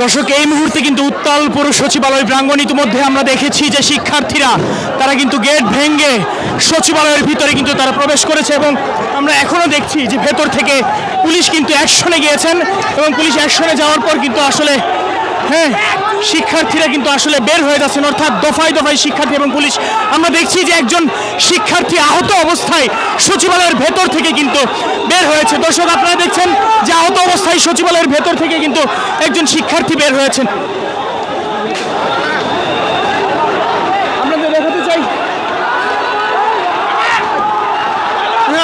দর্শক, এই মুহূর্তে কিন্তু উত্তাল পৌর সচিবালয় প্রাঙ্গণ। ইতিমধ্যে আমরা দেখেছি যে শিক্ষার্থীরা তারা কিন্তু গেট ভেঙে সচিবালয়ের ভিতরে কিন্তু তারা প্রবেশ করেছে এবং আমরা এখনো দেখছি যে ভেতর থেকে পুলিশ কিন্তু অ্যাকশনে গিয়েছেন এবং পুলিশ অ্যাকশনে যাওয়ার পর কিন্তু আসলে শিক্ষার্থীরা কিন্তু আসলে বের হয়ে যাচ্ছেন, অর্থাৎ দফায় দফায় শিক্ষার্থী এবং পুলিশ। আমরা দেখছি যে একজন শিক্ষার্থী আহত অবস্থায় সচিবালয়ের ভেতর থেকে কিন্তু বের হয়েছে। দর্শক, আপনারা দেখছেন যে আহত অবস্থায় সচিবালয়ের ভেতর থেকে কিন্তু একজন শিক্ষার্থী বের হয়েছেন। আপনাদের দেখাতে চাই,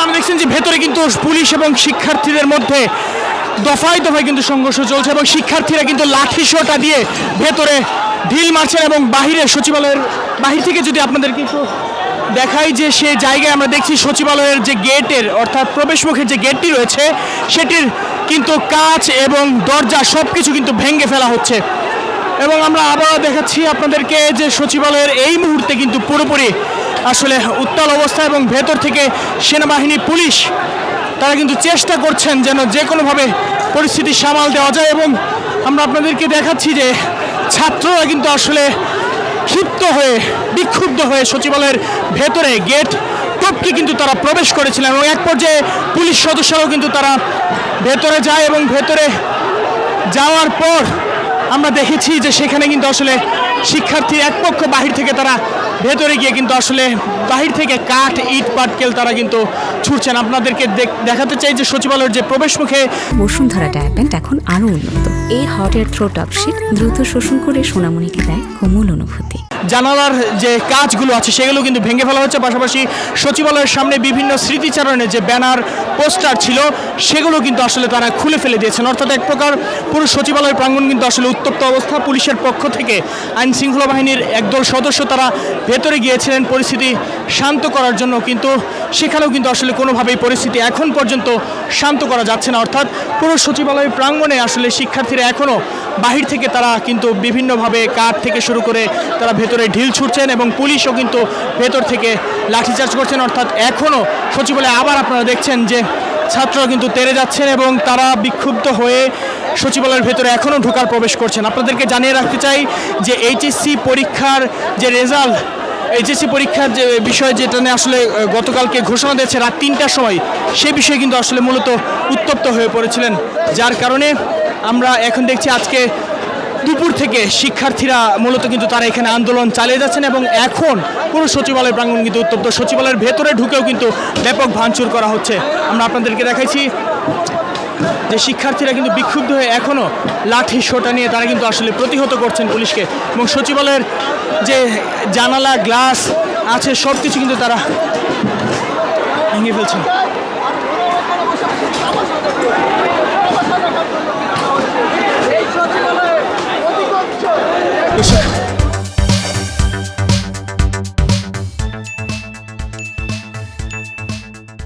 আমরা দেখছেন যে ভেতরে কিন্তু পুলিশ এবং শিক্ষার্থীদের মধ্যে দফায় দফায় কিন্তু সংঘর্ষ চলছে এবং শিক্ষার্থীরা কিন্তু লাঠি সোঁটা দিয়ে ভেতরে ঢিল মারছেন এবং বাহিরে সচিবালয়ের বাহির থেকে যদি আপনাদেরকে একটু দেখাই যে সে জায়গায় আমরা দেখছি সচিবালয়ের যে গেটের অর্থাৎ প্রবেশমুখের যে গেটটি রয়েছে সেটির কিন্তু কাঁচ এবং দরজা সব কিছু কিন্তু ভেঙে ফেলা হচ্ছে এবং আমরা আবার দেখাচ্ছি আপনাদেরকে যে সচিবালয়ের এই মুহূর্তে কিন্তু পুরোপুরি আসলে উত্তাল অবস্থা এবং ভেতর থেকে সেনাবাহিনী পুলিশ তারা কিন্তু চেষ্টা করছেন যেন যে কোনোভাবে পরিস্থিতি সামাল দেওয়া যায় এবং আমরা আপনাদেরকে দেখাচ্ছি যে ছাত্ররা কিন্তু আসলে ক্ষিপ্ত হয়ে বিক্ষুব্ধ হয়ে সচিবালয়ের ভেতরে গেট টপকে কিন্তু তারা প্রবেশ করেছিলেন এবং এক পর্যায়ে পুলিশ সদস্যরাও কিন্তু তারা ভেতরে যায় এবং ভেতরে যাওয়ার পর আমরা দেখেছি যে সেখানে কিন্তু আসলে শিক্ষার্থী এক পক্ষ বাহির থেকে তারা ভেতরে গিয়ে কিন্তু আসলে বাহির থেকে কাঠ ইট পাটকেল তারা কিন্তু ছুটছেন। আপনাদেরকে দেখাতে চাই যে সচিবালয়ের যে প্রবেশমুখে বসুন্ধরা ডায়াপেন্ট এখন আরও উন্নত। এই হট এয়ার থ্রো টপশিট দ্রুত শোষণ করে সোনামণিকে দেয় কোমল অনুভূতি। জানালার যে কাঁচগুলো আছে সেগুলো কিন্তু ভেঙে ফেলা হচ্ছে, পাশাপাশি সচিবালয়ের সামনে বিভিন্ন স্মৃতিচারণের যে ব্যানার পোস্টার ছিল সেগুলো কিন্তু আসলে তারা খুলে ফেলে দিয়েছেন। অর্থাৎ এক প্রকার পুরো সচিবালয় প্রাঙ্গণ কিন্তু আসলে উত্তপ্ত অবস্থা। পুলিশের পক্ষ থেকে আইন শৃঙ্খলা বাহিনীর একদল সদস্য তারা ভেতরে গিয়েছিলেন পরিস্থিতি শান্ত করার জন্য, কিন্তু সেখানেও কিন্তু আসলে কোনোভাবেই পরিস্থিতি এখন পর্যন্ত শান্ত করা যাচ্ছে না। অর্থাৎ পুরো সচিবালয় প্রাঙ্গণে আসলে শিক্ষার্থীরা এখনও বাহির থেকে তারা কিন্তু বিভিন্নভাবে কাঠ থেকে শুরু করে তারা ভেতরে ঢিল ছুটছেন এবং পুলিশও কিন্তু ভেতর থেকে লাঠিচার্জ করছেন। অর্থাৎ এখনও সচিবালয়ে আবার আপনারা দেখছেন যে ছাত্ররা কিন্তু তেড়ে যাচ্ছেন এবং তারা বিক্ষুব্ধ হয়ে সচিবালয়ের ভেতরে এখনও ঢোকার প্রবেশ করছেন। আপনাদেরকে জানিয়ে রাখতে চাই যে এইচএসসি পরীক্ষার যে রেজাল্ট, এইচএসসি পরীক্ষার যে বিষয় যেটা নিয়ে আসলে গতকালকে ঘোষণা দিয়েছে রাত 3টার সময়, সেই বিষয়ে কিন্তু আসলে মূলত উত্তপ্ত হয়ে পড়েছিলেন, যার কারণে আমরা এখন দেখছি আজকে দুপুর থেকে শিক্ষার্থীরা মূলত কিন্তু তারা এখানে আন্দোলন চালিয়ে যাচ্ছেন এবং এখন পুরো সচিবালয় প্রাঙ্গণ কিন্তু উত্তপ্ত। সচিবালয়ের ভেতরে ঢুকেও কিন্তু ব্যাপক ভাঙচুর করা হচ্ছে। আমরা আপনাদেরকে দেখাইছি যে শিক্ষার্থীরা কিন্তু বিক্ষুব্ধ হয়ে এখনও লাঠি সোঁটা নিয়ে তারা কিন্তু আসলে প্রতিহত করছেন পুলিশকে এবং সচিবালয়ের যে জানালা গ্লাস আছে সব কিছু কিন্তু তারা ভেঙে ফেলছেন।